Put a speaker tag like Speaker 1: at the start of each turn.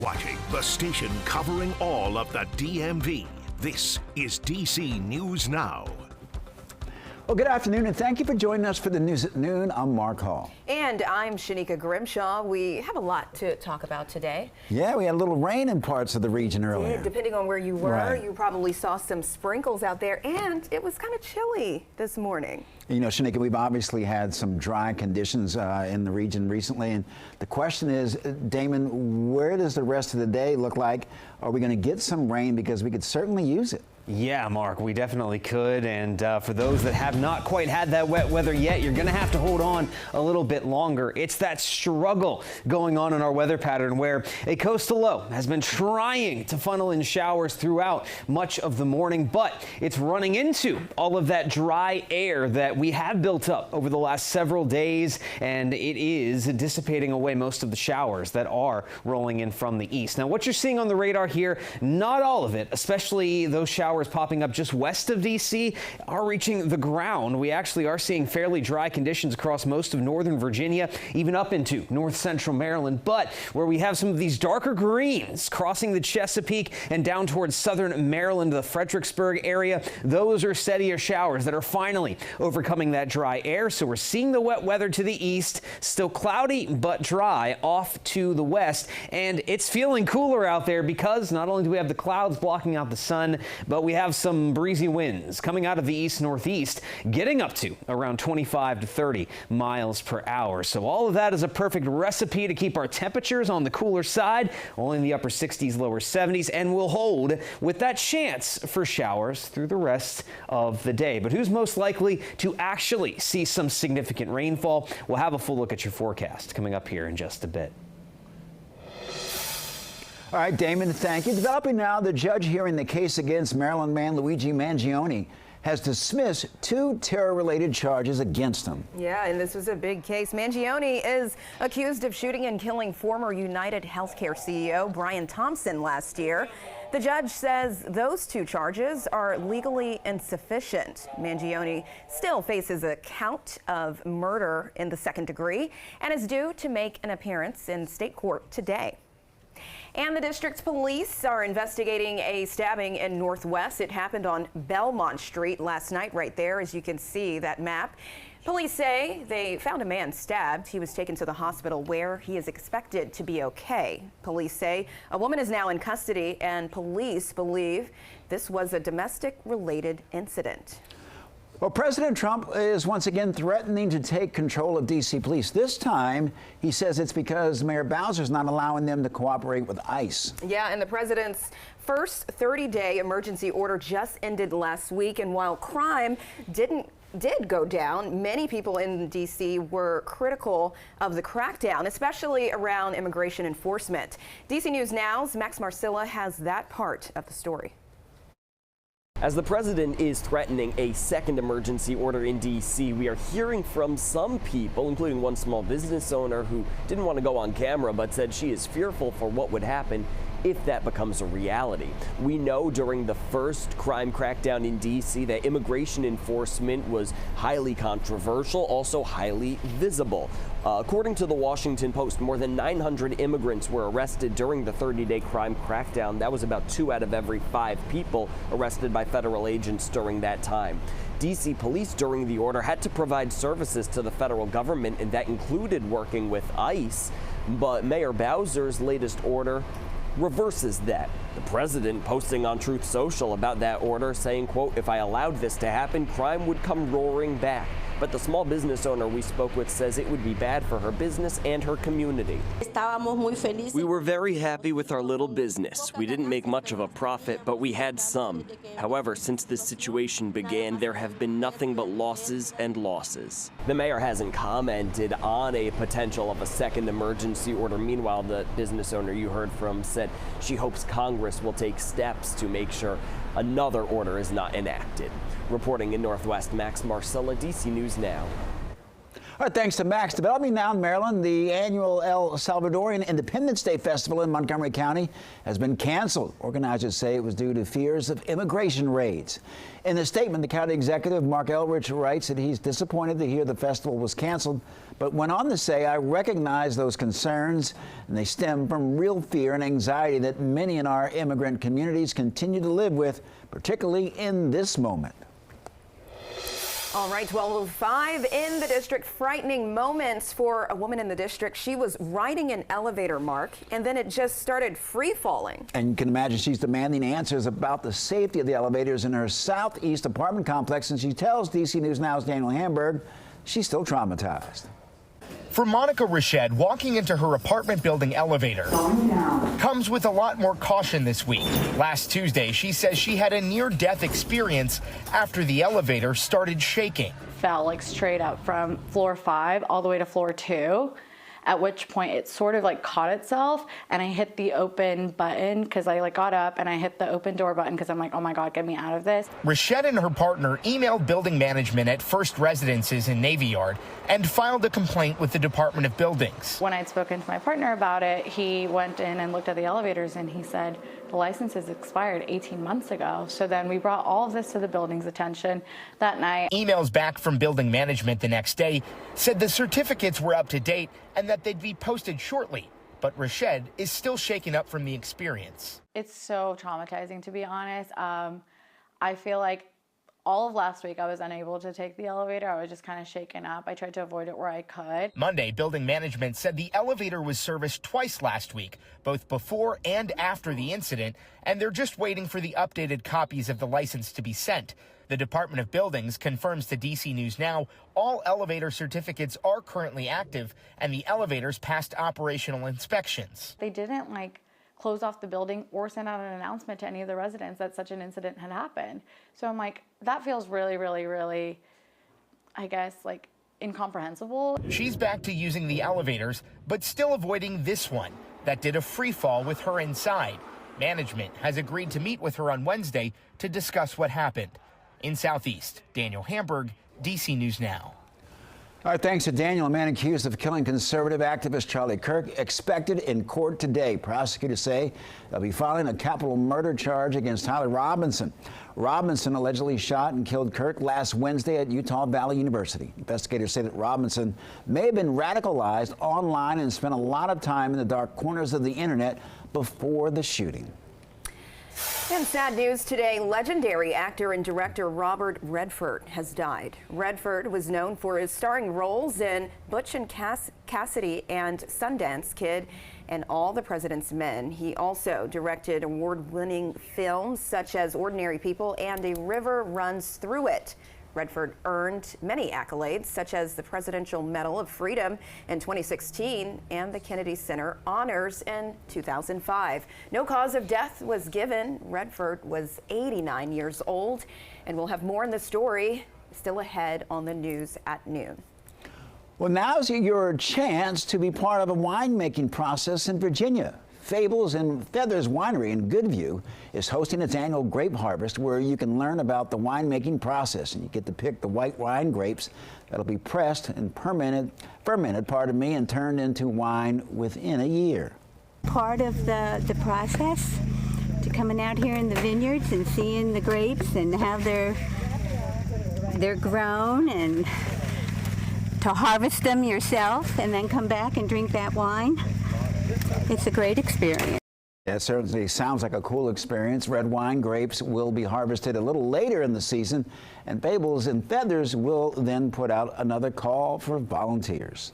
Speaker 1: Watching the station covering all of the DMV. This is DC News Now.
Speaker 2: Well, good afternoon, and thank you for joining us for the news at noon. I'm Mark Hall.
Speaker 3: And I'm Shanika Grimshaw. We have a lot to talk about today.
Speaker 2: Yeah, we had a little rain in parts of the region earlier.
Speaker 3: Yeah, depending on where you were,
Speaker 2: Right.
Speaker 3: You probably saw some sprinkles out there, and it was kind of chilly this morning.
Speaker 2: You know, Shanika, we've obviously had some dry conditions in the region recently, and the question is, Damon, where does the rest of the day look like? Are we going to get some rain? Because we could certainly use it.
Speaker 4: Yeah, Mark, we definitely could. And for those that have not quite had that wet weather yet, you're going to have to hold on a little bit longer. It's that struggle going on in our weather pattern where a coastal low has been trying to funnel in showers throughout much of the morning, but it's running into all of that dry air that we have built up over the last several days, and it is dissipating away most of the showers that are rolling in from the east. Now, what you're seeing on the radar here, not all of it, especially those showers popping up just west of DC, are reaching the ground. We actually are seeing fairly dry conditions across most of northern Virginia, even up into north central Maryland. But where we have some of these darker greens crossing the Chesapeake and down towards southern Maryland, the Fredericksburg area, those are steadier showers that are finally overcoming that dry air. So we're seeing the wet weather to the east, still cloudy but dry off to the west. And it's feeling cooler out there because not only do we have the clouds blocking out the sun, but we have some breezy winds coming out of the east-northeast, getting up to around 25 to 30 miles per hour. So all of that is a perfect recipe to keep our temperatures on the cooler side, only in the upper 60s, lower 70s, and will hold with that chance for showers through the rest of the day. But who's most likely to actually see some significant rainfall? We'll have a full look at your forecast coming up here in just a bit.
Speaker 2: All right, Damon, thank you. Developing now, the judge hearing the case against Maryland man Luigi Mangione has dismissed 2 terror-related charges against him.
Speaker 3: Yeah, and this was a big case. Mangione is accused of shooting and killing former United Healthcare CEO Brian Thompson last year. The judge says those 2 charges are legally insufficient. Mangione still faces a count of murder in the 2nd degree and is due to make an appearance in state court today. And the district's police are investigating a stabbing in Northwest. It happened on Belmont Street last night, right there, as you can see that map. Police say they found a man stabbed. He was taken to the hospital where he is expected to be okay. Police say a woman is now in custody, and police believe this was a domestic-related incident.
Speaker 2: Well, President Trump is once again threatening to take control of D.C. police. This time, he says it's because Mayor Bowser is not allowing them to cooperate with ICE.
Speaker 3: Yeah, and the president's first 30-day emergency order just ended last week. And while crime did go down, many people in D.C. were critical of the crackdown, especially around immigration enforcement. D.C. News Now's Max Marcilla has that part of the story.
Speaker 5: As the president is threatening a second emergency order in D.C., we are hearing from some people, including one small business owner who didn't want to go on camera but said she is fearful for what would happen if that becomes a reality. We know during the first crime crackdown in D.C. that immigration enforcement was highly controversial, also highly visible. According to the Washington Post, more than 900 immigrants were arrested during the 30-day crime crackdown. That was about 2 out of every 5 people arrested by federal agents during that time. D.C. police during the order had to provide services to the federal government, and that included working with ICE. But Mayor Bowser's latest order reverses that. The president posting on Truth Social about that order, saying, quote, "If I allowed this to happen, crime would come roaring back." But the small business owner we spoke with says it would be bad for her business and her community. We were very happy with our little business. We didn't make much of a profit, but we had some. However, since this situation began, there have been nothing but losses and losses. The mayor hasn't commented on a potential of a second emergency order. Meanwhile, the business owner you heard from said she hopes Congress will take steps to make sure another order is not enacted. Reporting in Northwest, Max Marcilla, DC News Now.
Speaker 2: All right, thanks to Max. Developing now in Maryland, the annual El Salvadorian Independence Day Festival in Montgomery County has been canceled. Organizers say it was due to fears of immigration raids. In a statement, the county executive, Mark Elrich, writes that he's disappointed to hear the festival was canceled, but went on to say, I recognize those concerns, and they stem from real fear and anxiety that many in our immigrant communities continue to live with, particularly in this moment.
Speaker 3: All right, 12:05 in the district. Frightening moments for a woman in the district. She was riding an elevator, Mark, and then it just started free falling.
Speaker 2: And you can imagine she's demanding answers about the safety of the elevators in her southeast apartment complex. And she tells DC News Now's Daniel Hamburg she's still traumatized.
Speaker 6: For Monica Richette, walking into her apartment building elevator comes with a lot more caution this week. Last Tuesday, she says she had a near-death experience after the elevator started shaking.
Speaker 7: Fell like straight up from floor 5 all the way to floor 2. At which point it sort of like caught itself and I hit the open button because I like got up and I hit the open door button because I'm like, oh my God, get me out of this.
Speaker 6: Richette and her partner emailed building management at First Residences in Navy Yard and filed a complaint with the Department of Buildings.
Speaker 7: When I'd spoken to my partner about it, he went in and looked at the elevators and he said, the license is expired 18 months ago. So then we brought all of this to the building's attention that night.
Speaker 6: Emails back from building management the next day said the certificates were up to date and that they'd be posted shortly. But Richette is still shaken up from the experience.
Speaker 7: It's so traumatizing, to be honest. I feel like all of last week I was unable to take the elevator. I was just kind of shaken up. I tried to avoid it where I could.
Speaker 6: Monday, building management said the elevator was serviced twice last week, both before and after the incident, and they're just waiting for the updated copies of the license to be sent. The Department of Buildings confirms to DC News Now all elevator certificates are currently active and the elevators passed operational inspections.
Speaker 7: They didn't close off the building or send out an announcement to any of the residents that such an incident had happened. So I'm like, that feels really, really, really, I guess, incomprehensible.
Speaker 6: She's back to using the elevators, but still avoiding this one that did a free fall with her inside. Management has agreed to meet with her on Wednesday to discuss what happened. In Southeast, Daniel Hamburg, DC News Now.
Speaker 2: All right, thanks to Daniel. A man accused of killing conservative activist Charlie Kirk expected in court today. Prosecutors say they'll be filing a capital murder charge against Tyler Robinson. Robinson allegedly shot and killed Kirk last Wednesday at Utah Valley University. Investigators say that Robinson may have been radicalized online and spent a lot of time in the dark corners of the internet before the shooting.
Speaker 3: And sad news today, legendary actor and director Robert Redford has died. Redford was known for his starring roles in Butch and Cassidy and Sundance Kid and All the President's Men. He also directed award-winning films such as Ordinary People and A River Runs Through It. Redford earned many accolades, such as the Presidential Medal of Freedom in 2016 and the Kennedy Center Honors in 2005. No cause of death was given. Redford was 89 years old, and we'll have more in the story still ahead on the news at noon.
Speaker 2: Well, now's your chance to be part of a winemaking process in Virginia. Fables and Feathers Winery in Goodview is hosting its annual grape harvest, where you can learn about the winemaking process, and you get to pick the white wine grapes that'll be pressed and fermented, and turned into wine within a year.
Speaker 8: Part of the process to coming out here in the vineyards and seeing the grapes and how they're grown, and to harvest them yourself and then come back and drink that wine. It's a great experience.
Speaker 2: It certainly sounds like a cool experience. Red wine grapes will be harvested a little later in the season, and Fables and Feathers will then put out another call for volunteers.